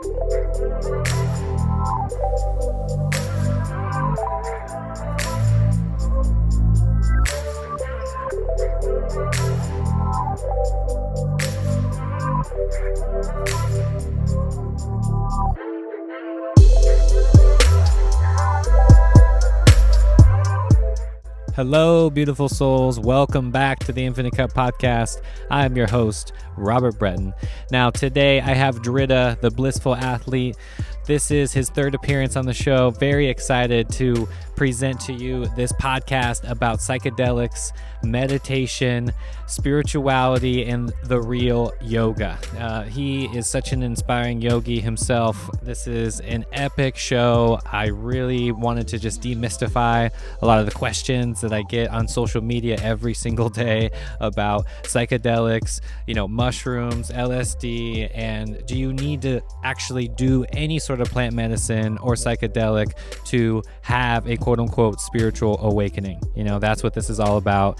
Hello, beautiful souls. Welcome back to the Infinite Cup Podcast. I am your host, Robert Breton. Now, today I have Dridha, the Blissful Athlete. This is his third appearance on the show. Very excited to present to you this podcast about psychedelics, meditation, spirituality, and the real yoga. He is such an inspiring yogi himself. This is an epic show. I really wanted to just demystify a lot of the questions that I get on social media every single day about psychedelics, mushrooms, LSD, and do you need to actually do any sort of plant medicine or psychedelic to have a quote-unquote spiritual awakening? That's what this is all about.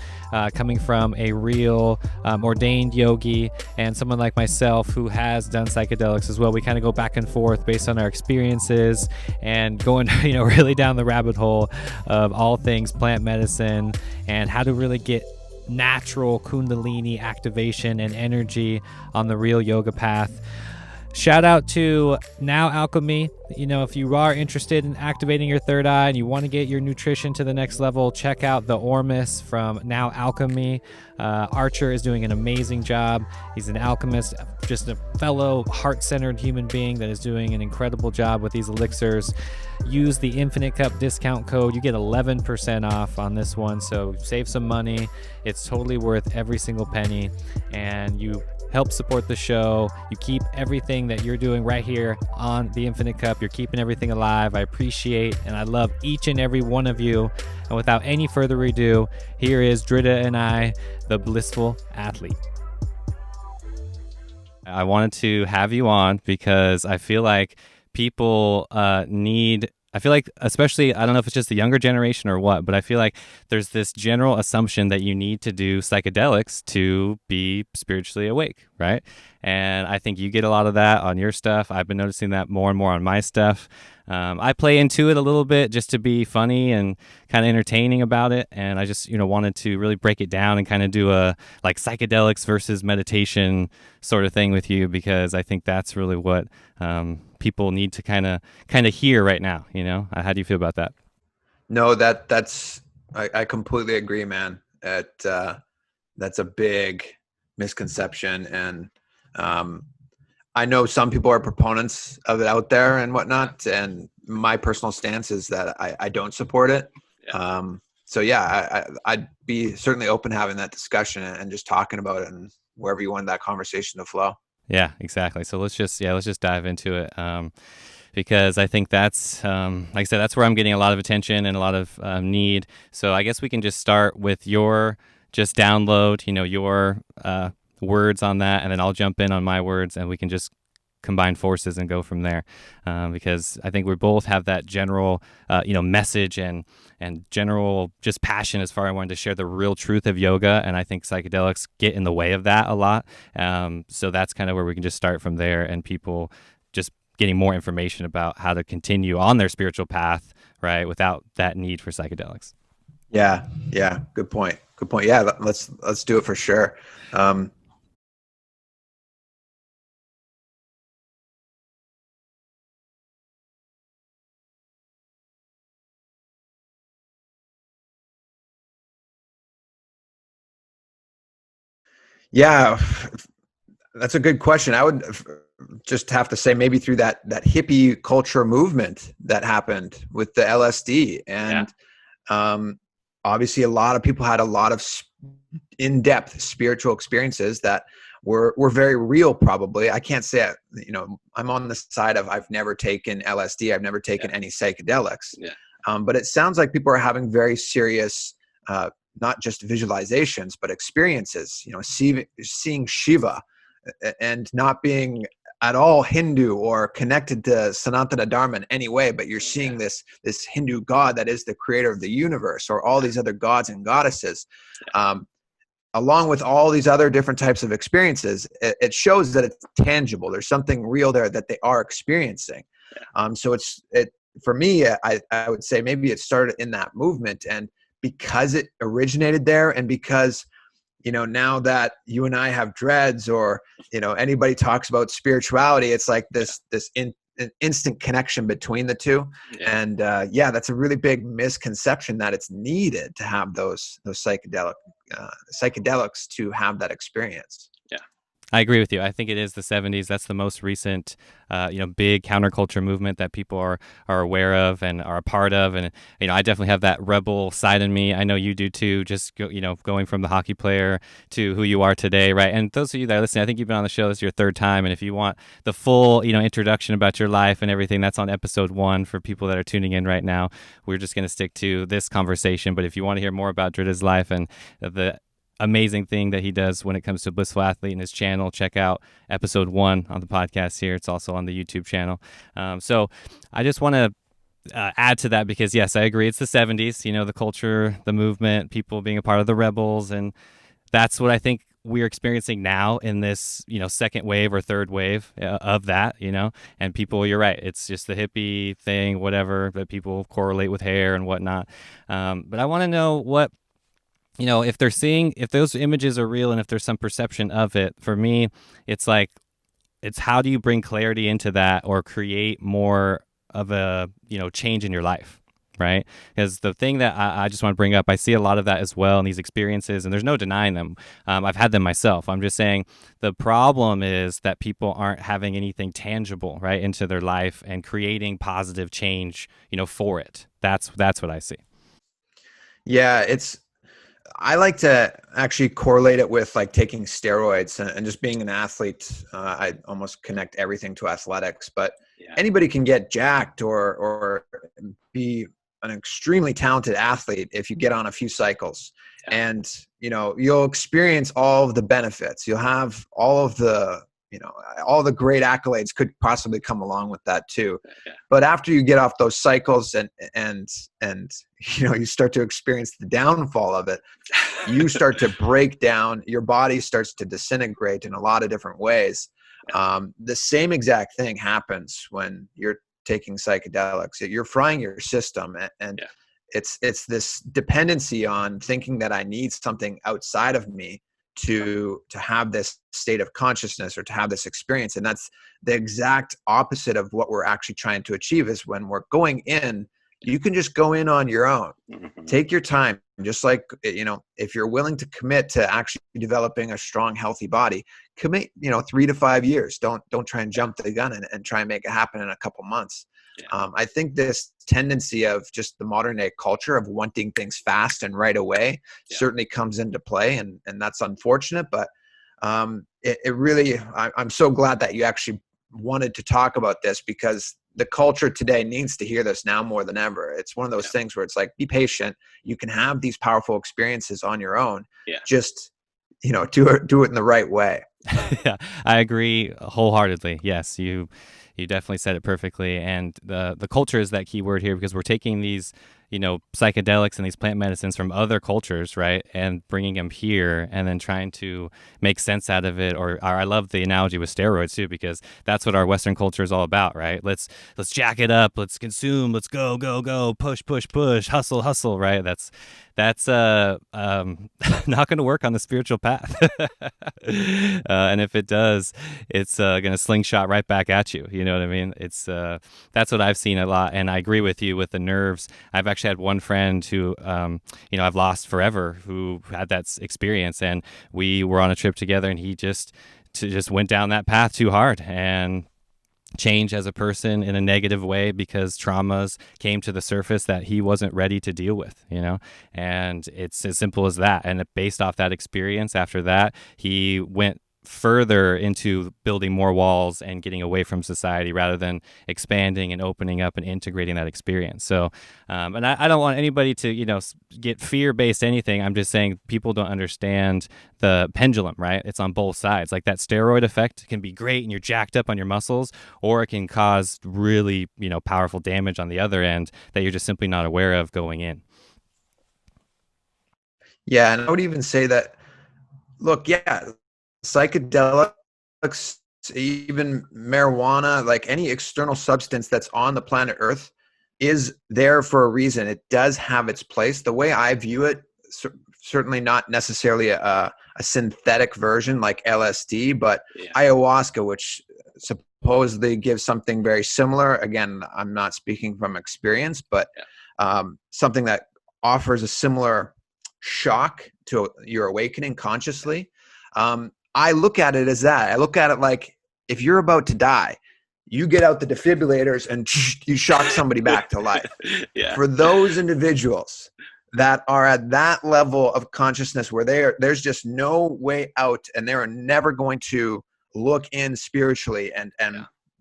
Coming from a real ordained yogi and someone like myself who has done psychedelics as well, we kind of go back and forth based on our experiences and going really down the rabbit hole of all things plant medicine and how to really get natural kundalini activation and energy on the real yoga path. Shout out to Now Alchemy. If you are interested in activating your third eye and you want to get your nutrition to the next level, check out the Ormus from Now Alchemy. Archer is doing an amazing job. He's an alchemist, just a fellow heart-centered human being that is doing an incredible job with these elixirs. Use the Infinite Cup discount code. You get 11% off on this one, so save some money. It's totally worth every single penny, and you help support the show. You keep everything that you're doing right here on the Infinite Cup. You're keeping everything alive. I appreciate and I love each and every one of you. And without any further ado, here is Dridha and I, the Blissful Athlete. I wanted to have you on because I feel like people especially, I don't know if it's just the younger generation or what, but I feel like there's this general assumption that you need to do psychedelics to be spiritually awake, right? And I think you get a lot of that on your stuff. I've been noticing that more and more on my stuff. I play into it a little bit just to be funny and kind of entertaining about it. And I just, wanted to really break it down and kind of do a like psychedelics versus meditation sort of thing with you, because I think that's really what people need to kind of hear right now. How do you feel about that? No, I completely agree, man. That's a big misconception. And I know some people are proponents of it out there and whatnot. And my personal stance is that I don't support it. Yeah. I'd be certainly open to having that discussion and just talking about it and wherever you want that conversation to flow. Yeah, exactly. So let's just dive into it. Because I think that's, like I said, that's where I'm getting a lot of attention and a lot of need. So I guess we can just start with your download, your words on that, and then I'll jump in on my words and we can just combine forces and go from there. Because I think we both have that general, message and general just passion as far as I wanted to share the real truth of yoga. And I think psychedelics get in the way of that a lot. So that's kind of where we can just start from there, and people just getting more information about how to continue on their spiritual path, right, without that need for psychedelics. Yeah. Good point. Yeah, let's do it for sure. Yeah, that's a good question. I would just have to say maybe through that hippie culture movement that happened with the LSD. And obviously a lot of people had a lot of in-depth spiritual experiences that were very real probably. I can't say, I'm on the side of I've never taken LSD. I've never taken any psychedelics. Yeah. But it sounds like people are having very serious not just visualizations, but experiences, seeing Shiva and not being at all Hindu or connected to Sanatana Dharma in any way, but you're seeing this Hindu god that is the creator of the universe, or all these other gods and goddesses. along with all these other different types of experiences, it shows that it's tangible. There's something real there that they are experiencing. So it for me, I would say maybe it started in that movement, and because it originated there, and because now that you and I have dreads, or anybody talks about spirituality, it's like this an instant connection between the two. And that's a really big misconception, that it's needed to have those psychedelics to have that experience. I agree with you. I think it is the 70s. That's the most recent, big counterculture movement that people are aware of and are a part of. And, I definitely have that rebel side in me. I know you do too, just, going from the hockey player to who you are today, right? And those of you that are listening, I think you've been on the show. This is your third time. And if you want the full, introduction about your life and everything, that's on episode 1 for people that are tuning in right now. We're just going to stick to this conversation. But if you want to hear more about Dridha's life and the amazing thing that he does when it comes to Blissful Athlete and his channel, check out episode 1 on the podcast here. It's also on the YouTube channel. So I just want to add to that, because yes, I agree. It's the 70s, the culture, the movement, people being a part of the rebels. And that's what I think we're experiencing now in this, second wave or third wave of that, and people, you're right. It's just the hippie thing, whatever, that people correlate with hair and whatnot. But I want to know what, if they're seeing, if those images are real and if there's some perception of it. For me, it's how do you bring clarity into that, or create more of a, change in your life, right? Because the thing that I just want to bring up, I see a lot of that as well in these experiences, and there's no denying them. I've had them myself. I'm just saying the problem is that people aren't having anything tangible, right, into their life and creating positive change, for it. That's what I see. Yeah, I like to actually correlate it with like taking steroids and just being an athlete. I almost connect everything to athletics, but anybody can get jacked or be an extremely talented athlete if you get on a few cycles. And you'll experience all of the benefits. You'll have all of the all the great accolades could possibly come along with that too. But after you get off those cycles and you start to experience the downfall of it, you start to break down, your body starts to disintegrate in a lot of different ways. The same exact thing happens when you're taking psychedelics. You're frying your system, and it's this dependency on thinking that I need something outside of me to have this state of consciousness or to have this experience. And that's the exact opposite of what we're actually trying to achieve. Is when we're going in, you can just go in on your own. Take your time. Just like, if you're willing to commit to actually developing a strong, healthy body, commit, 3 to 5 years. Don't try and jump the gun and try and make it happen in a couple months. I think this tendency of just the modern day culture of wanting things fast and right away certainly comes into play, and that's unfortunate. But it really, I'm so glad that you actually wanted to talk about this, because the culture today needs to hear this now more than ever. It's one of those things where it's like, be patient. You can have these powerful experiences on your own. Just do it in the right way. Yeah, I agree wholeheartedly. Yes, you definitely said it perfectly. And the culture is that key word here, because we're taking these, psychedelics and these plant medicines from other cultures, right, and bringing them here and then trying to make sense out of it. Or I love the analogy with steroids too, because that's what our Western culture is all about, right? Let's jack it up, let's consume, let's go, push, hustle, right? That's not going to work on the spiritual path. And if it does, it's going to slingshot right back at you. You know what I mean? It's that's what I've seen a lot. And I agree with you with the nerves. I've actually had one friend who, I've lost forever, who had that experience, and we were on a trip together, and he just went down that path too hard and change as a person in a negative way, because traumas came to the surface that he wasn't ready to deal with, and it's as simple as that. And based off that experience, after that, he went further into building more walls and getting away from society rather than expanding and opening up and integrating that experience. So, and I don't want anybody to, get fear-based anything. I'm just saying people don't understand the pendulum, right? It's on both sides. Like that steroid effect can be great and you're jacked up on your muscles, or it can cause really, powerful damage on the other end that you're just simply not aware of going in. Yeah. And I would even say that Look, yeah, psychedelics, even marijuana, like any external substance that's on the planet Earth, is there for a reason. It does have its place. The way I view it, certainly not necessarily a synthetic version like LSD, but ayahuasca, which supposedly gives something very similar. Again, I'm not speaking from experience, but something that offers a similar shock to your awakening consciously. I look at it as that. I look at it like, if you're about to die, you get out the defibrillators and you shock somebody back to life. For those individuals that are at that level of consciousness where there's just no way out, and they're never going to look in spiritually, and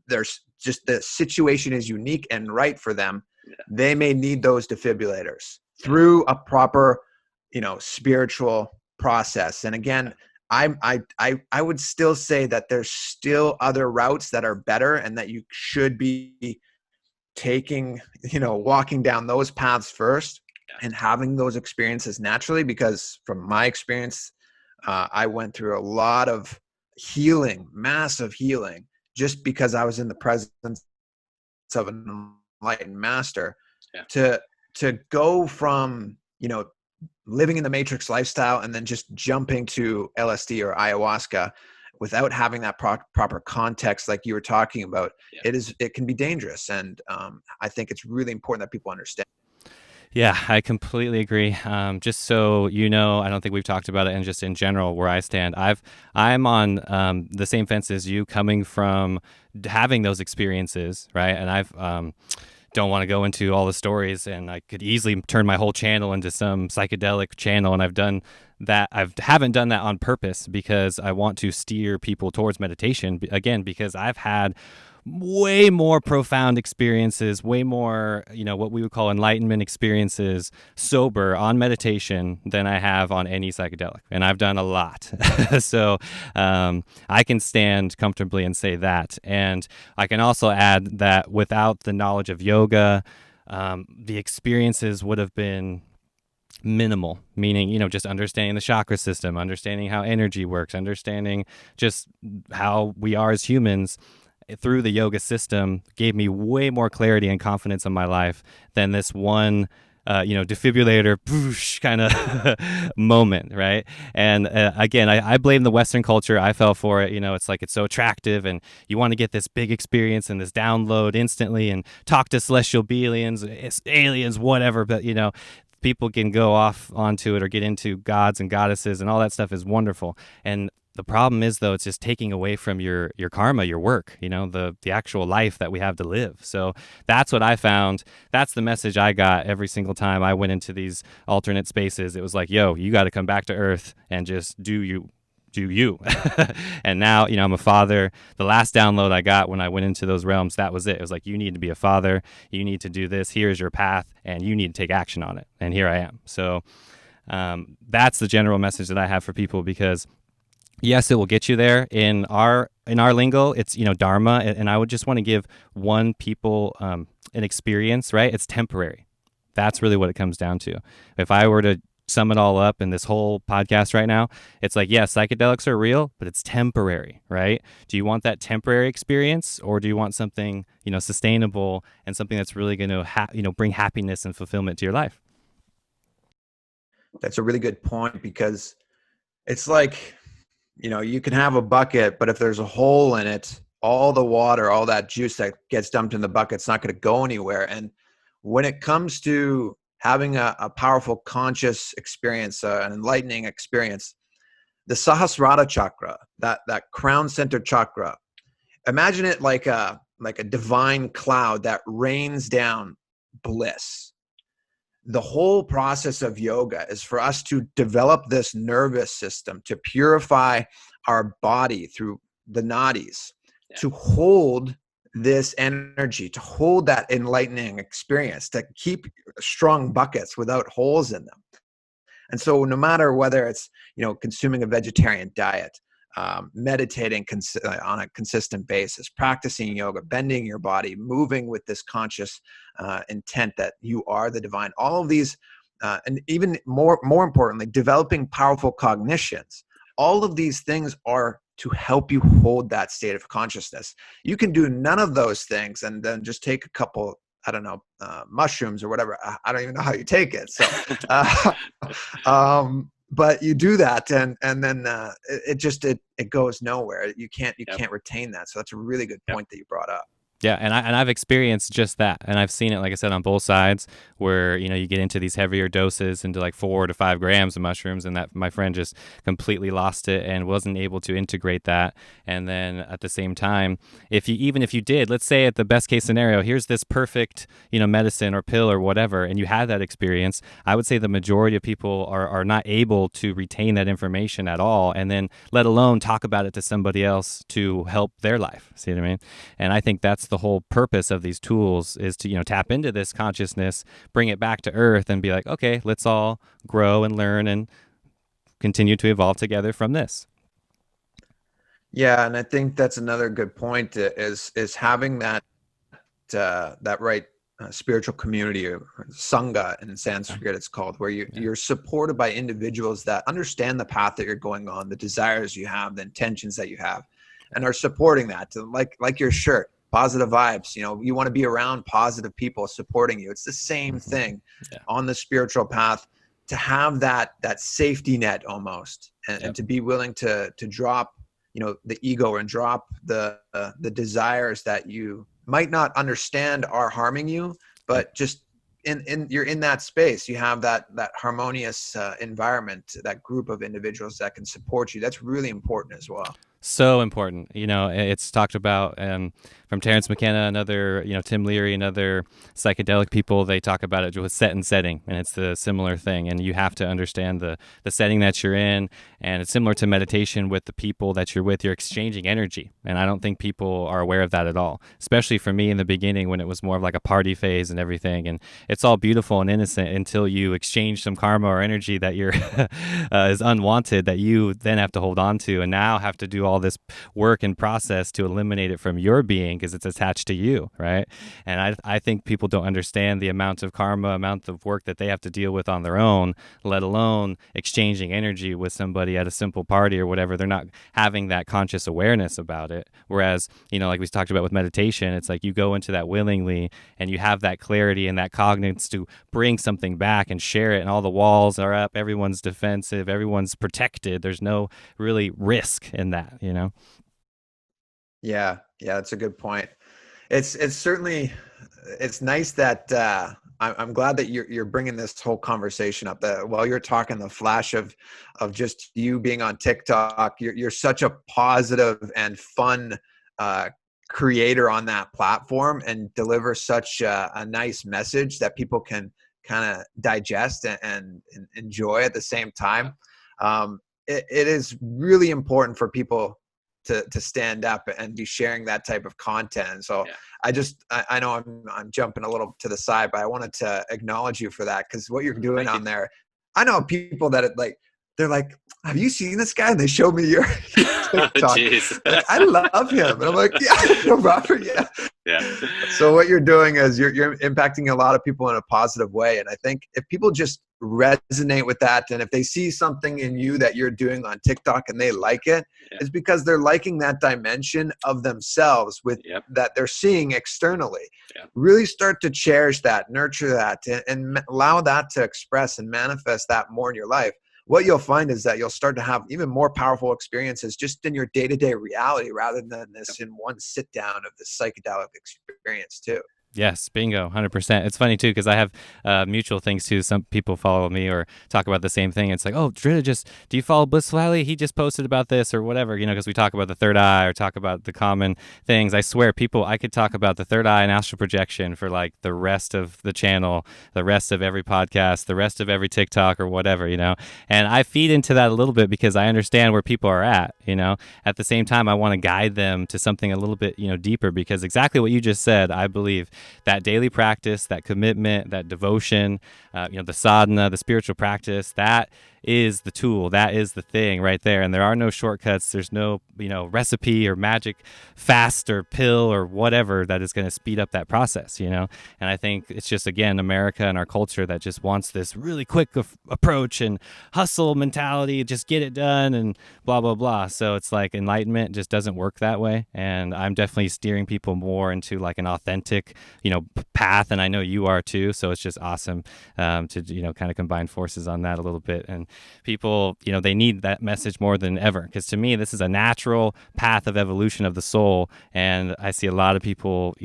there's just, the situation is unique and right for them, they may need those defibrillators through a proper, spiritual process. And again, I would still say that there's still other routes that are better, and that you should be taking, walking down those paths first and having those experiences naturally. Because from my experience, I went through a lot of healing, massive healing, just because I was in the presence of an enlightened master. To go from, living in the matrix lifestyle and then just jumping to LSD or ayahuasca without having that proper context, like you were talking about, it can be dangerous. And I think it's really important that people understand. Yeah, I completely agree. Just so you know, I don't think we've talked about it, and just in general, where I stand, I'm on the same fence as you, coming from having those experiences, right? And I've don't want to go into all the stories, and I could easily turn my whole channel into some psychedelic channel, and I've done that. I haven't done that on purpose, because I want to steer people towards meditation, again, because I've had way more profound experiences, way more, what we would call enlightenment experiences sober on meditation than I have on any psychedelic. And I've done a lot. So I can stand comfortably and say that. And I can also add that without the knowledge of yoga, the experiences would have been minimal, meaning, just understanding the chakra system, understanding how energy works, understanding just how we are as humans through the yoga system gave me way more clarity and confidence in my life than this one, defibrillator kind of moment, right? And again, I blame the Western culture. I fell for it. It's like, it's so attractive, and you want to get this big experience and this download instantly, and talk to celestial beings, aliens, whatever. But people can go off onto it or get into gods and goddesses, and all that stuff is wonderful. And the problem is, though, it's just taking away from your karma, your work, the actual life that we have to live. So that's what I found. That's the message I got every single time I went into these alternate spaces. It was like, yo, you got to come back to Earth and just do you. And now, I'm a father. The last download I got when I went into those realms, that was it. It was like, you need to be a father. You need to do this. Here's your path, and you need to take action on it. And here I am. So that's the general message that I have for people, because yes, it will get you there. In our lingo, it's dharma, and I would just want to give people an experience, right? It's temporary. That's really what it comes down to. If I were to sum it all up in this whole podcast right now, it's like, yes, psychedelics are real, but it's temporary, right? Do you want that temporary experience, or do you want something sustainable, and something that's really going to bring happiness and fulfillment to your life? That's a really good point, because it's like, you can have a bucket, but if there's a hole in it, all the water, all that juice that gets dumped in the bucket's not going to go anywhere. And when it comes to having a powerful conscious experience, an enlightening experience, the Sahasrara chakra, that crown center chakra, imagine it like a divine cloud that rains down bliss. The whole process of yoga is for us to develop this nervous system, to purify our body through the nadis, to hold this energy, to hold that enlightening experience, to keep strong buckets without holes in them. And so no matter whether it's, consuming a vegetarian diet, meditating on a consistent basis, practicing yoga, bending your body, moving with this conscious intent that you are the divine, all of these, and even more importantly, developing powerful cognitions, all of these things are to help you hold that state of consciousness. You can do none of those things and then just take a couple, I don't know, mushrooms or whatever. I don't even know how you take it. So, but you do that, and then it goes nowhere. You can't retain that. So that's a really good point that you brought up. Yeah, and I've experienced just that, and I've seen it, like I said, on both sides, where you get into these heavier doses, into like 4 to 5 grams of mushrooms, and that my friend just completely lost it and wasn't able to integrate that. And then at the same time, even if you did, let's say at the best case scenario, here's this perfect medicine or pill or whatever, and you had that experience, I would say the majority of people are not able to retain that information at all, and then let alone talk about it to somebody else to help their life. See what I mean? And I think that's the whole purpose of these tools, is to tap into this consciousness, bring it back to earth, and be like, okay, let's all grow and learn and continue to evolve together from this. Yeah, and I think that's another good point, is having that right spiritual community, or sangha in Sanskrit it's called, where you're supported by individuals that understand the path that you're going on, the desires you have, the intentions that you have, and are supporting that. Like your shirt, positive vibes. You want to be around positive people supporting you. It's the same thing on the spiritual path, to have that safety net almost, and to be willing to drop the ego, and drop the desires that you might not understand are harming you, but just you're in that space. You have that harmonious environment, that group of individuals that can support you. That's really important as well. So important. It's talked about from Terrence McKenna, another, Tim Leary, and other psychedelic people. They talk about it with set and setting, and it's the similar thing. And you have to understand the setting that you're in, and it's similar to meditation with the people that you're with. You're exchanging energy, and I don't think people are aware of that at all, especially for me in the beginning, when it was more of like a party phase and everything. And it's all beautiful and innocent until you exchange some karma or energy that you're is unwanted, that you then have to hold on to, and now have to do all this work and process to eliminate it from your being, because it's attached to you, right? And I think people don't understand the amount of karma, amount of work that they have to deal with on their own, let alone exchanging energy with somebody at a simple party or whatever. They're not having that conscious awareness about it. Whereas, like we talked about with meditation, it's like you go into that willingly, and you have that clarity and that cognizance to bring something back and share it, and all the walls are up, everyone's defensive, everyone's protected. There's no really risk in that, Yeah, that's a good point. It's certainly, it's nice that I'm glad that you're bringing this whole conversation up. While you're talking, the flash of just you being on TikTok, you're such a positive and fun creator on that platform, and deliver such a nice message that people can kind of digest and enjoy at the same time. It is really important for people to stand up and be sharing that type of content. So I know I'm jumping a little to the side, but I wanted to acknowledge you for that, because what you're doing on there, I know people that they're like, have you seen this guy? And they showed me your TikTok. Like, I love him. And I'm like, yeah, Robert, yeah. So what you're doing is you're impacting a lot of people in a positive way. And I think if people just resonate with that, and if they see something in you that you're doing on TikTok and they like it, it's because they're liking that dimension of themselves that they're seeing externally. Really start to cherish that, nurture that, and allow that to express and manifest that more in your life. What you'll find is that you'll start to have even more powerful experiences just in your day-to-day reality, rather than this in one sit down of the psychedelic experience too. Yes, bingo, 100%. It's funny too, because I have mutual things too. Some people follow me or talk about the same thing. It's like, oh, Dridha, do you follow Blissful Athlete? He just posted about this or whatever, because we talk about the third eye or talk about the common things. I swear, I could talk about the third eye and astral projection for like the rest of the channel, the rest of every podcast, the rest of every TikTok or whatever, And I feed into that a little bit because I understand where people are at, At the same time, I want to guide them to something a little bit, deeper, because exactly what you just said, I believe. That daily practice, that commitment, that devotion, the sadhana, the spiritual practice, that is the tool. That is the thing right there. And there are no shortcuts. There's no, recipe or magic fast or pill or whatever that is going to speed up that process, And I think it's just, again, America and our culture that just wants this really quick approach and hustle mentality, just get it done and blah, blah, blah. So it's like enlightenment just doesn't work that way. And I'm definitely steering people more into like an authentic, path. And I know you are too. So it's just awesome to, kind of combine forces on that a little bit. And people, they need that message more than ever, because to me, this is a natural path of evolution of the soul. And I see a lot of people,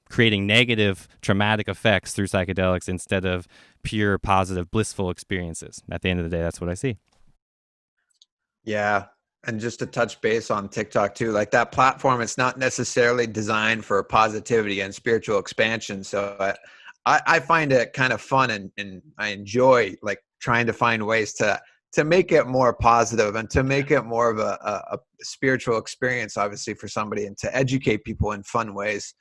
creating negative traumatic effects through psychedelics instead of pure positive blissful experiences. At the end of the day, that's what I see. Yeah. And just to touch base on TikTok too, like that platform, it's not necessarily designed for positivity and spiritual expansion. So I find it kind of fun, and I enjoy like trying to find ways to make it more positive and to make it more of a spiritual experience, obviously, for somebody, and to educate people in fun ways,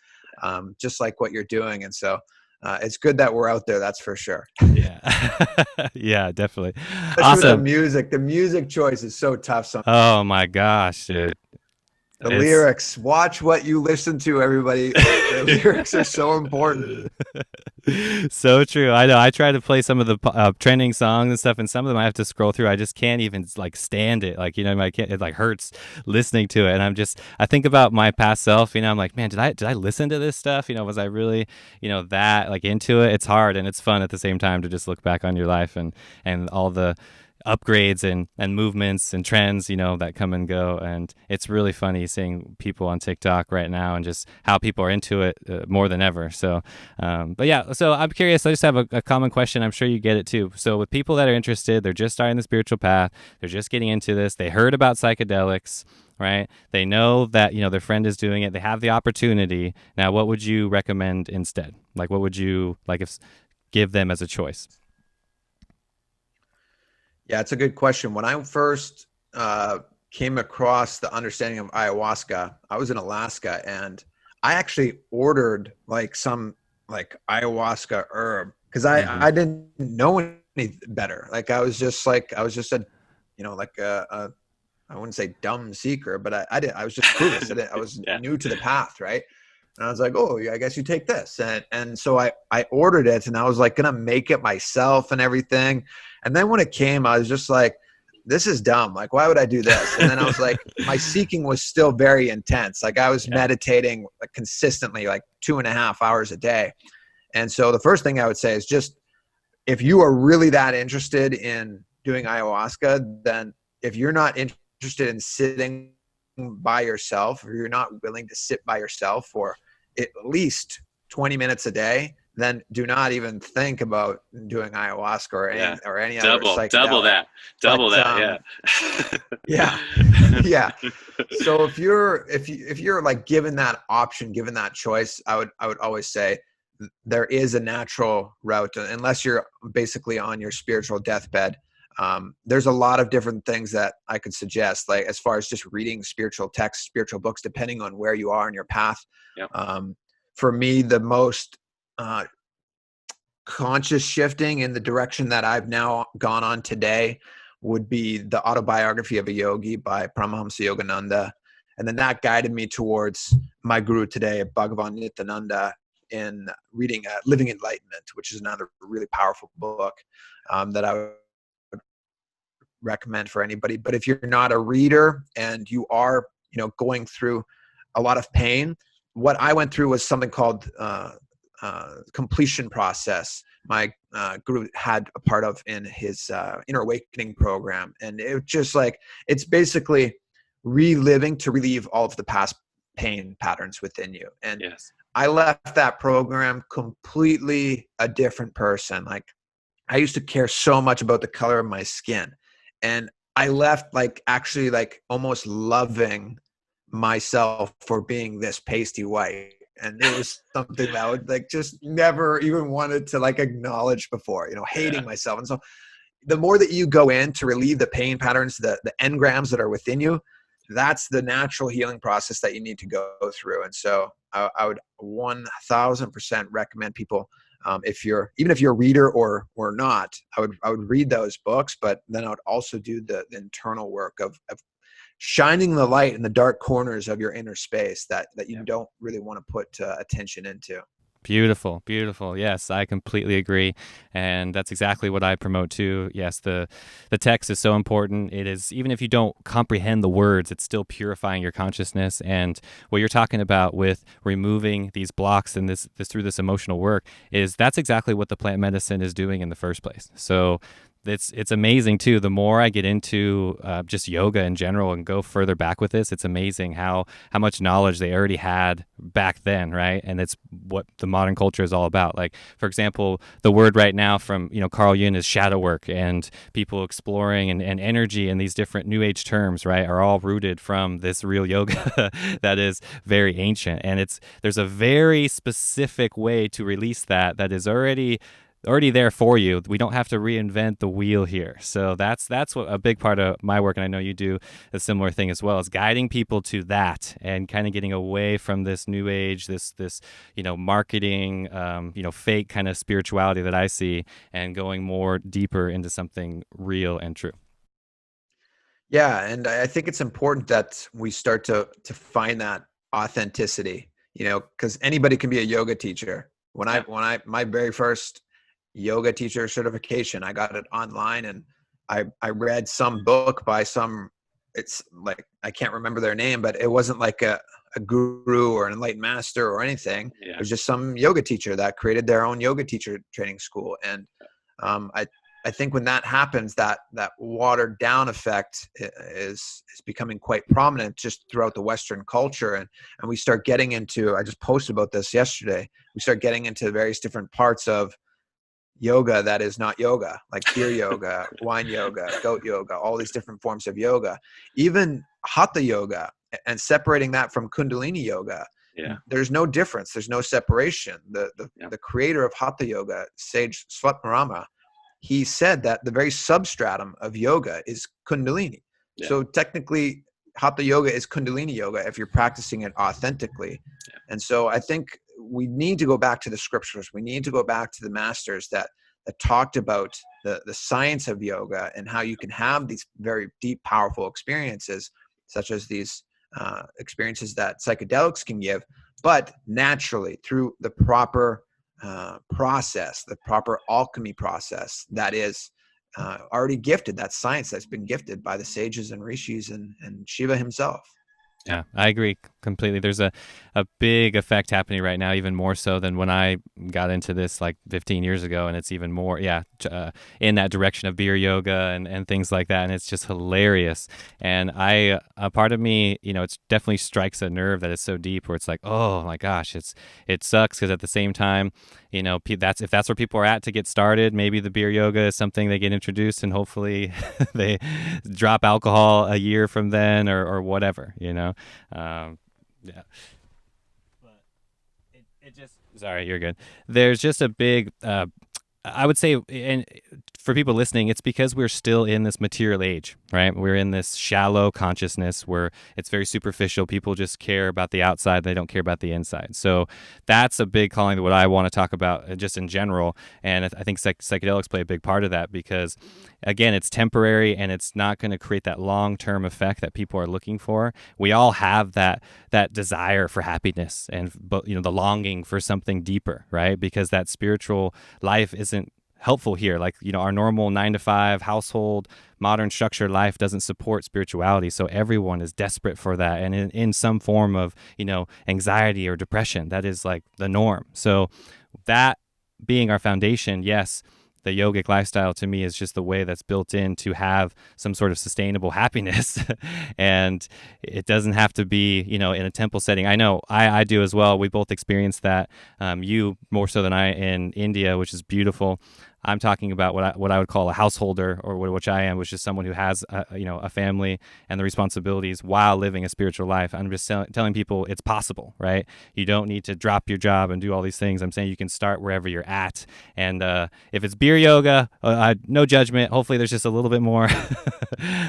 just like what you're doing. And so it's good that we're out there. That's for sure. Yeah. Yeah, definitely. Especially Awesome. the music choice is so tough sometimes. Oh my gosh, dude. The lyrics, watch what you listen to, everybody. The lyrics are so important. So true. I know. I try to play some of the trending songs and stuff, and some of them I have to scroll through. I just can't even like stand it. Like, it like hurts listening to it. And I think about my past self, I'm like, man, did I listen to this stuff? Was I really, that like into it? It's hard and it's fun at the same time to just look back on your life and all the upgrades and movements and trends, that come and go. And it's really funny seeing people on TikTok right now and just how people are into it more than ever. So, but yeah, so I'm curious. I just have a common question. I'm sure you get it too. So with people that are interested, they're just starting the spiritual path. They're just getting into this. They heard about psychedelics, right? They know that, their friend is doing it. They have the opportunity. Now, what would you recommend instead? Like, what would you give them as a choice? Yeah, it's a good question. When I first came across the understanding of ayahuasca, I was in Alaska, and I actually ordered like some like ayahuasca herb because I didn't know any better. Like I was just a like a I wouldn't say dumb seeker, but I was just clueless. I was new to the path, right? And I was like, oh, yeah, I guess you take this. And so I ordered it, and I was like going to make it myself and everything. And then when it came, I was just like, this is dumb. Like, why would I do this? And then I was like, my seeking was still very intense. Like I was meditating consistently, like 2.5 hours a day. And so the first thing I would say is just, if you are really that interested in doing ayahuasca, then if you're not interested in sitting by yourself, or you're not willing to sit by yourself for at least 20 minutes a day, then do not even think about doing ayahuasca or any other psychedelic. Double that. Yeah. So if you're like given that option, given that choice, I would always say there is a natural route, unless you're basically on your spiritual deathbed. There's a lot of different things that I could suggest, like as far as just reading spiritual texts, spiritual books, depending on where you are in your path. For me, the most conscious shifting in the direction that I've now gone on today would be the Autobiography of a Yogi by Paramahamsa Yogananda. And then that guided me towards my guru today, Bhagavan Nityananda, in reading Living Enlightenment, which is another really powerful book that I would recommend for anybody. But if you're not a reader and you are, going through a lot of pain, what I went through was something called completion process. My guru had a part of in his inner awakening program, and it was just like, it's basically reliving to relieve all of the past pain patterns within you. And I left that program completely a different person. Like I used to care so much about the color of my skin, and I left actually almost loving myself for being this pasty white. And it was something that I would just never even wanted to acknowledge before, hating myself. And so the more that you go in to relieve the pain patterns, the engrams that are within you, that's the natural healing process that you need to go through. And so I would 1000% recommend people Even if you're a reader or not, I would read those books, but then I would also do the internal work of shining the light in the dark corners of your inner space that you don't really want to put attention into. Beautiful, beautiful. Yes, I completely agree, and that's exactly what I promote too. Yes, the text is so important. It is, even if you don't comprehend the words, it's still purifying your consciousness. And what you're talking about with removing these blocks and this through this emotional work that's exactly what the plant medicine is doing in the first place. So it's amazing too. The more I get into just yoga in general and go further back with this, it's amazing how much knowledge they already had back then, right? And it's what the modern culture is all about. Like, for example, the word right now from Carl Jung is shadow work, and people exploring and energy and these different new age terms, right, are all rooted from this real yoga that is very ancient. And there's a very specific way to release that is already there for you. We don't have to reinvent the wheel here. So that's what a big part of my work, and I know you do a similar thing as well, is guiding people to that and kind of getting away from this new age, this marketing, fake kind of spirituality that I see, and going more deeper into something real and true. Yeah, and I think it's important that we start to find that authenticity, because anybody can be a yoga teacher. When I my very first yoga teacher certification, I got it online, and I read some book by it's like, I can't remember their name, but it wasn't like a guru or an enlightened master or anything. It was just some yoga teacher that created their own yoga teacher training school. And I think when that happens, that watered down effect is becoming quite prominent just throughout the Western culture. And we start getting into, I just posted about this yesterday, we start getting into various different parts of yoga that is not yoga, like beer yoga, wine yoga, goat yoga, all these different forms of yoga, even hatha yoga, and separating that from kundalini yoga. There's no difference. There's no separation. The creator of hatha yoga, Sage Swatmarama, he said that the very substratum of yoga is kundalini. So technically, hatha yoga is kundalini yoga if you're practicing it authentically. And so I think we need to go back to the scriptures. We need to go back to the masters that talked about the science of yoga and how you can have these very deep, powerful experiences, such as these experiences that psychedelics can give, but naturally through the proper process, the proper alchemy process that is already gifted, that science that's been gifted by the sages and rishis and Shiva himself. Yeah, I agree completely. There's a big effect happening right now, even more so than when I got into this like 15 years ago. And it's even more, in that direction of beer yoga and things like that. And it's just hilarious. And a part of me, it definitely strikes a nerve that is so deep where it's like, oh my gosh, it sucks. Because at the same time, if that's where people are at to get started, maybe the beer yoga is something they get introduced, and hopefully they drop alcohol a year from then or whatever, yeah. But it just, sorry, you're good. There's just a big, I would say, and for people listening, it's because we're still in this material age, right? We're in this shallow consciousness where it's very superficial. People just care about the outside. They don't care about the inside. So that's a big calling to what I want to talk about just in general. And I think psychedelics play a big part of that because, again, it's temporary and it's not going to create that long-term effect that people are looking for. We all have that desire for happiness and, the longing for something deeper, right? Because that spiritual life isn't helpful here. Like, our normal 9-to-5 household, modern structured life doesn't support spirituality. So everyone is desperate for that. And in some form of, anxiety or depression, that is like the norm. So that being our foundation, yes, the yogic lifestyle to me is just the way that's built in to have some sort of sustainable happiness. And it doesn't have to be, in a temple setting. I know I do as well. We both experienced that. You more so than I in India, which is beautiful. I'm talking about what I would call a householder, or which I am, which is someone who has a family and the responsibilities while living a spiritual life. I'm just telling people it's possible, right? You don't need to drop your job and do all these things. I'm saying you can start wherever you're at. And if it's beer yoga, no judgment. Hopefully there's just a little bit more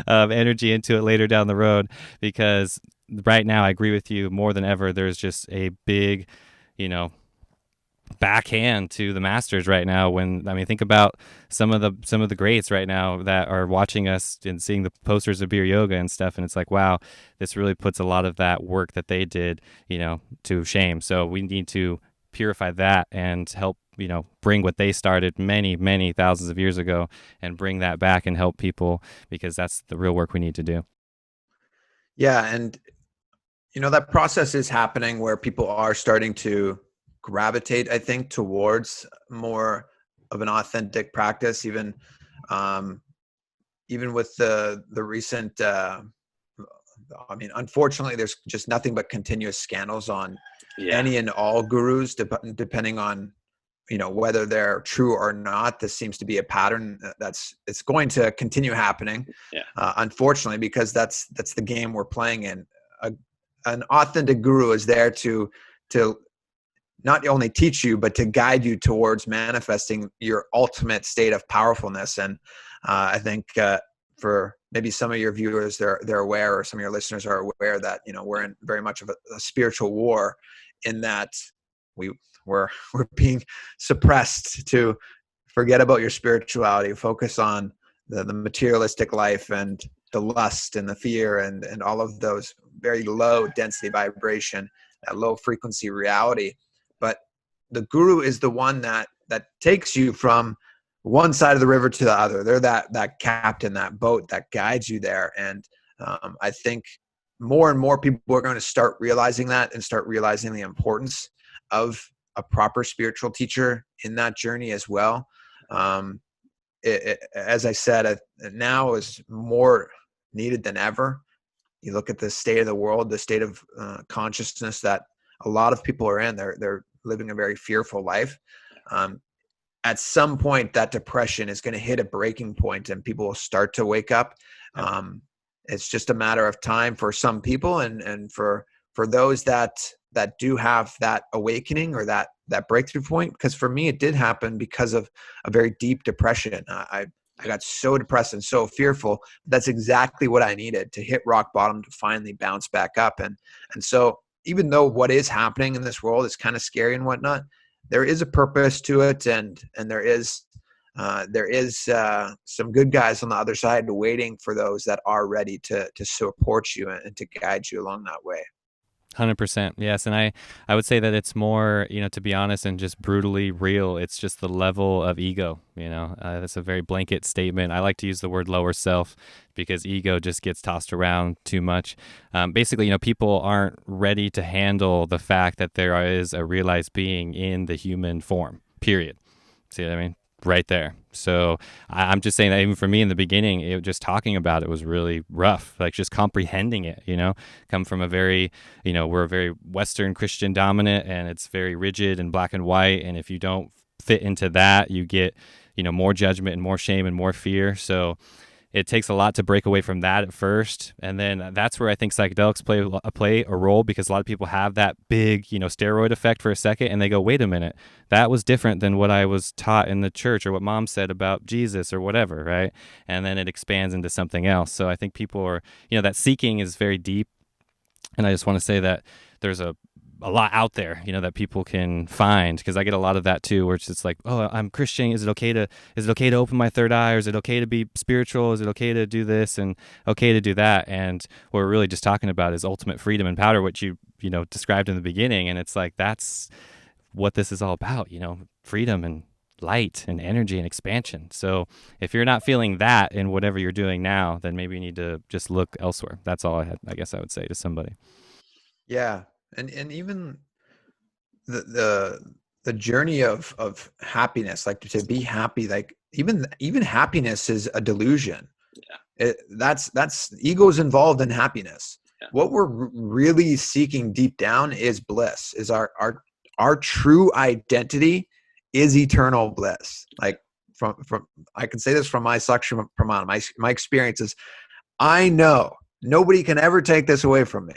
of energy into it later down the road, because right now I agree with you more than ever. There's just a big, backhand to the masters right now. When I mean, think about some of the greats right now that are watching us and seeing the posters of beer yoga and stuff, and it's like, wow, this really puts a lot of that work that they did, to shame. So we need to purify that and help, bring what they started many thousands of years ago and bring that back and help people, because that's the real work we need to do. Yeah, and that process is happening where people are starting to gravitate, I think, towards more of an authentic practice, even with the recent unfortunately there's just nothing but continuous scandals on any and all gurus, depending on whether they're true or not. This seems to be a pattern it's going to continue happening, unfortunately, because that's the game we're playing in. An authentic guru is there to not only teach you, but to guide you towards manifesting your ultimate state of powerfulness. And I think for maybe some of your viewers, they're aware, or some of your listeners are aware, that we're in very much of a spiritual war, in that we're being suppressed to forget about your spirituality, focus on the materialistic life and the lust and the fear and all of those very low density vibration, that low frequency reality. But the guru is the one that takes you from one side of the river to the other. They're that captain, that boat that guides you there. And I think more and more people are going to start realizing that, and start realizing the importance of a proper spiritual teacher in that journey as well. As I said, now is more needed than ever. You look at the state of the world, the state of consciousness that a lot of people are in. They're living a very fearful life. At some point, that depression is going to hit a breaking point, and people will start to wake up. It's just a matter of time for some people, and for those that do have that awakening, or that breakthrough point. Because for me, it did happen because of a very deep depression. I got so depressed and so fearful. That's exactly what I needed to hit rock bottom, to finally bounce back up. And so, even though what is happening in this world is kind of scary and whatnot, there is a purpose to it, and there is some good guys on the other side waiting for those that are ready to support you and to guide you along that way. 100%. Yes. And I would say that it's more, to be honest and just brutally real, it's just the level of ego. That's a very blanket statement. I like to use the word lower self, because ego just gets tossed around too much. Basically, people aren't ready to handle the fact that there is a realized being in the human form, period. See what I mean? Right there. So I'm just saying that even for me in the beginning, just talking about it was really rough, like just comprehending it, come from a very, we're a very Western Christian dominant, and it's very rigid and black and white. And if you don't fit into that, you get, more judgment and more shame and more fear. So it takes a lot to break away from that at first. And then that's where I think psychedelics play a role, because a lot of people have that big, steroid effect for a second, and they go, wait a minute, that was different than what I was taught in the church, or what mom said about Jesus or whatever, right? And then it expands into something else. So I think people are, that seeking is very deep. And I just want to say that there's a lot out there, that people can find, because I get a lot of that too, where it's just like, oh, I'm Christian. Is it okay to open my third eye? Or is it okay to be spiritual? Is it okay to do this and okay to do that? And what we're really just talking about is ultimate freedom and power, which you described in the beginning. And it's like, that's what this is all about, freedom and light and energy and expansion. So if you're not feeling that in whatever you're doing now, then maybe you need to just look elsewhere. That's all I guess I would say to somebody. Yeah. And even the journey of happiness, like to be happy, like even happiness is a delusion. That's ego's involved in happiness. What we're really seeking deep down is bliss, is our true identity is eternal bliss. Like from I can say this from my Saksham Pramana, my experiences. I know nobody can ever take this away from me.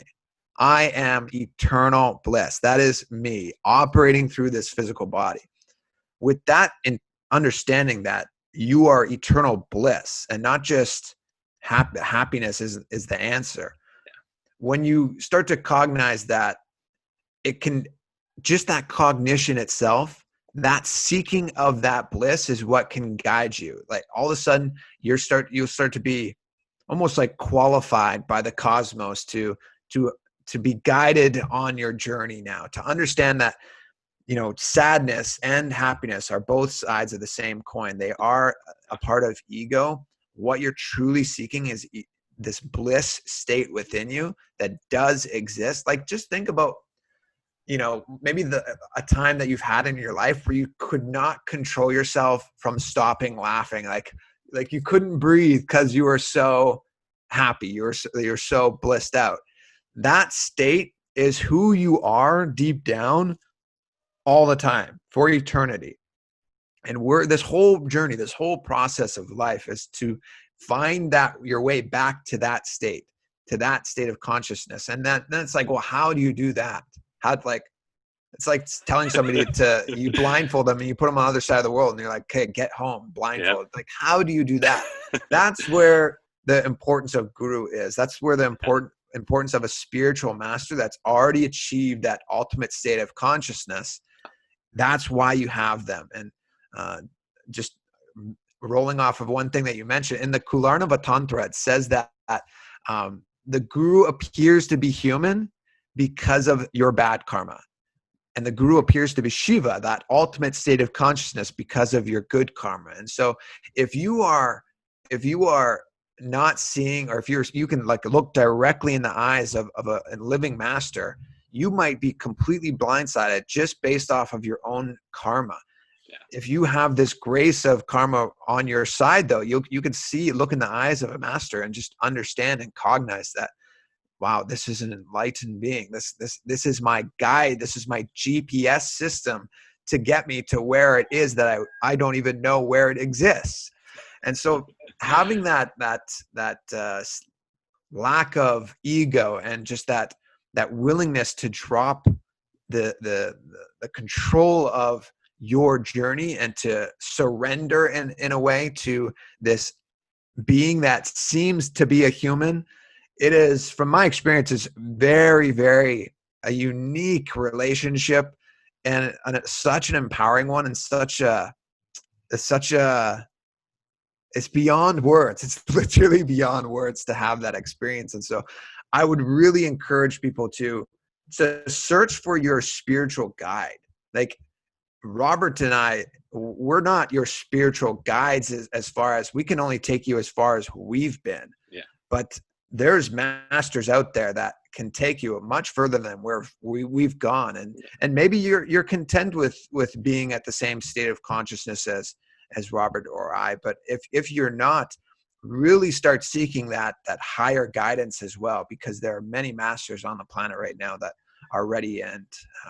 I am eternal bliss. That is me operating through this physical body. With that, in understanding that you are eternal bliss, and not just happiness is the answer. When you start to cognize that, it can just that cognition itself, that seeking of that bliss is what can guide you. Like all of a sudden you'll start to be almost like qualified by the cosmos to to be guided on your journey now, to understand that, sadness and happiness are both sides of the same coin. They are a part of ego. What you're truly seeking is this bliss state within you that does exist. Like just think about, maybe a time that you've had in your life where you could not control yourself from stopping laughing. Like you couldn't breathe because you were so happy. You're so blissed out. That state is who you are deep down all the time for eternity. And this whole journey, this whole process of life is to find that your way back to that state of consciousness. And then it's like, well, how do you do that? It's like telling somebody you blindfold them and you put them on the other side of the world and you're like, okay, get home blindfold. Yep. Like, how do you do that? That's where the importance of guru is. That's where the importance of a spiritual master that's already achieved that ultimate state of consciousness. That's why you have them. And just rolling off of one thing that you mentioned in the Kularnava Tantra, it says that the guru appears to be human because of your bad karma. And the guru appears to be Shiva, that ultimate state of consciousness, because of your good karma. And so if you are not seeing, or if you can like look directly in the eyes of a living master, you might be completely blindsided just based off of your own karma. Yeah. If you have this grace of karma on your side, though, you can look in the eyes of a master and just understand and cognize that, wow, this is an enlightened being. This is my guide. This is my GPS system to get me to where it is that I don't even know where it exists. And so having that lack of ego and just that willingness to drop the control of your journey and to surrender in a way to this being that seems to be a human, it is, from my experience, is very, very a unique relationship, and it's such an empowering one, and it's beyond words. It's literally beyond words to have that experience. And so I would really encourage people to search for your spiritual guide. Like Robert and I, we're not your spiritual guides as far as we can only take you as far as we've been. Yeah. But there's masters out there that can take you much further than where we've gone. And maybe you're content with being at the same state of consciousness as Robert or I. But if you're not, really start seeking that higher guidance as well, because there are many masters on the planet right now that are ready and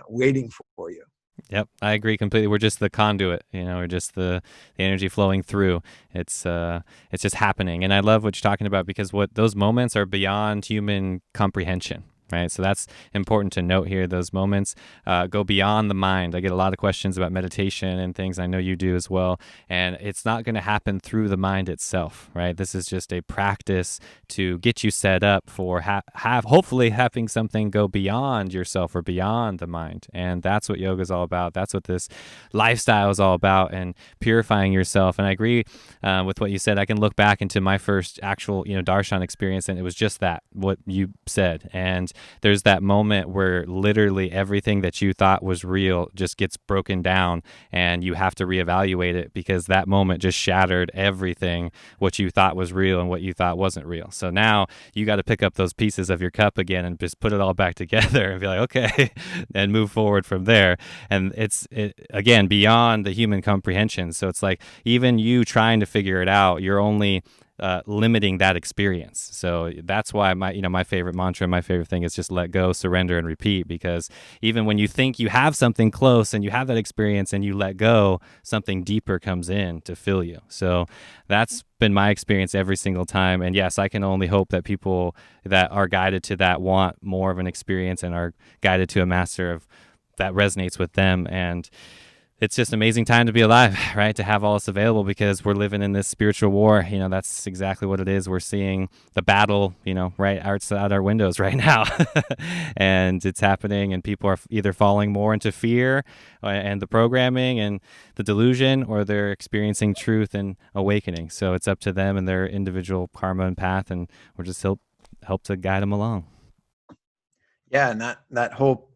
waiting for you. Yep, I agree completely. We're just the conduit, we're just the energy flowing through. It's just happening. And I love what you're talking about, because what those moments are beyond human comprehension. Right. So that's important to note here. Those moments go beyond the mind. I get a lot of questions about meditation and things. I know you do as well. And it's not going to happen through the mind itself. Right. This is just a practice to get you set up for hopefully having something go beyond yourself or beyond the mind. And that's what yoga is all about. That's what this lifestyle is all about, and purifying yourself. And I agree with what you said. I can look back into my first actual, darshan experience, and it was just that, what you said. And there's that moment where literally everything that you thought was real just gets broken down, and you have to reevaluate it, because that moment just shattered everything, what you thought was real and what you thought wasn't real. So now you got to pick up those pieces of your cup again and just put it all back together and be like, okay, and move forward from there. And it's again, beyond the human comprehension. So it's like, even you trying to figure it out, you're only limiting that experience. So that's why my favorite mantra, my favorite thing is just let go, surrender, and repeat. Because even when you think you have something close and you have that experience and you let go, something deeper comes in to fill you. So that's been my experience every single time. And yes, I can only hope that people that are guided to that want more of an experience and are guided to a master that resonates with them. And It's just an amazing time to be alive, right? To have all this available because we're living in this spiritual war. That's exactly what it is. We're seeing the battle, right outside our windows right now. And it's happening, and people are either falling more into fear and the programming and the delusion, or they're experiencing truth and awakening. So it's up to them and their individual karma and path, and we're just help to guide them along. Yeah, and that whole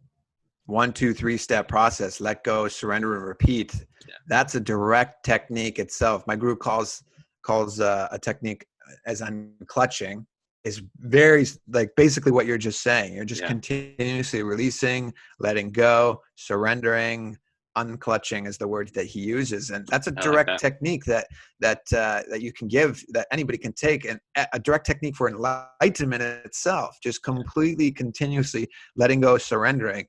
1, 2, 3 step process, let go, surrender, and repeat. Yeah. That's a direct technique itself. My group calls a technique as unclutching, is very like basically what you're just saying. You're just continuously releasing, letting go, surrendering. Unclutching is the word that he uses, and that's a direct technique that you can give, that anybody can take, and a direct technique for enlightenment itself. Just completely, continuously letting go, surrendering.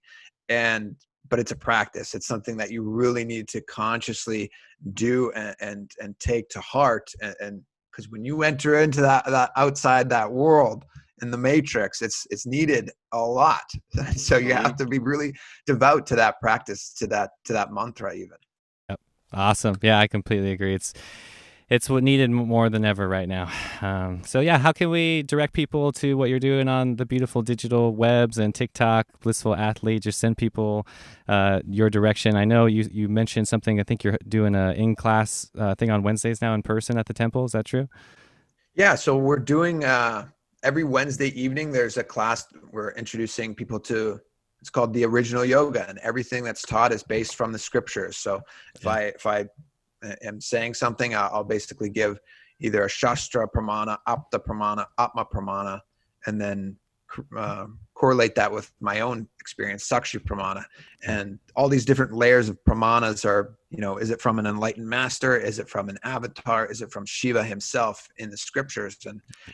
But it's a practice. It's something that you really need to consciously do and take to heart. And because when you enter into that outside that world in the matrix, it's needed a lot. So you have to be really devout to that practice, to that mantra even. Yep. Awesome. Yeah, I completely agree. It's what needed more than ever right now. So yeah, how can we direct people to what you're doing on the beautiful digital webs and TikTok, Blissful Athlete? Just send people your direction. I know you mentioned something. I think you're doing a in-class thing on Wednesdays now in person at the temple. Is that true? Yeah, so we're doing every Wednesday evening, there's a class we're introducing people to. It's called the original yoga, and everything that's taught is based from the scriptures. So if I am saying something, I'll basically give either a Shastra Pramana, Apta Pramana, Atma Pramana, and then correlate that with my own experience, Sakshi Pramana. And all these different layers of Pramanas are, is it from an enlightened master? Is it from an avatar? Is it from Shiva himself in the scriptures?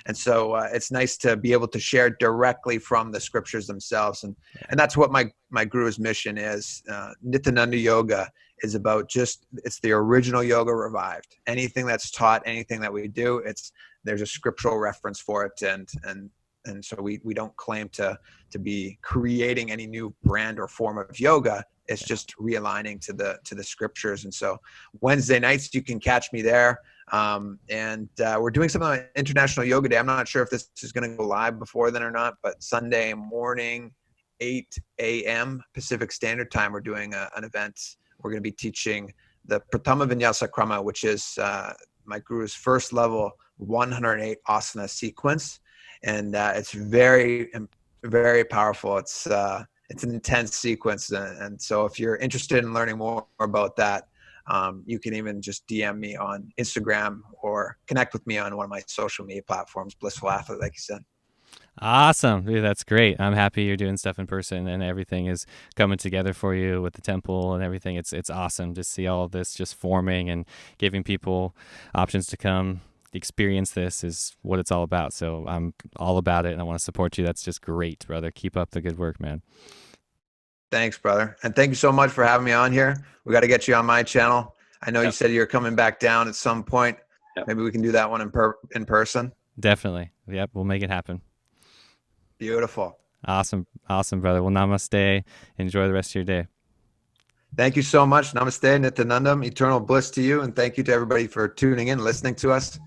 And so it's nice to be able to share directly from the scriptures themselves. And that's what my guru's mission is. Nityananda Yoga is about it's the original yoga revived. Anything that's taught, anything that we do, there's a scriptural reference for it. And so we don't claim to be creating any new brand or form of yoga. It's just realigning to the scriptures. And so Wednesday nights, you can catch me there. And we're doing something on International Yoga Day. I'm not sure if this is going to go live before then or not, but Sunday morning, 8 a.m. Pacific Standard Time, we're doing an event. We're going to be teaching the Pratama Vinyasa Krama, which is my guru's first level 108 asana sequence. And it's very, very powerful. It's an intense sequence. And so if you're interested in learning more about that, you can even just DM me on Instagram or connect with me on one of my social media platforms, Blissful Athlete, like you said. Awesome. Dude, that's great. I'm happy you're doing stuff in person and everything is coming together for you with the temple and everything. It's awesome to see all of this just forming and giving people options to come experience. This is what it's all about. So I'm all about it and I want to support you. That's just great, brother. Keep up the good work, man. Thanks, brother. And thank you so much for having me on here. We got to get you on my channel. I know you said you're coming back down at some point. Maybe we can do that one in person. Definitely. Yep. We'll make it happen. Beautiful. Awesome, brother. Well, namaste. Enjoy the rest of your day. Thank you so much. Namaste, Nityanandam. Eternal bliss to you. And thank you to everybody for tuning in, listening to us.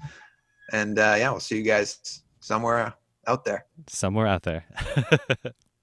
And we'll see you guys somewhere out there.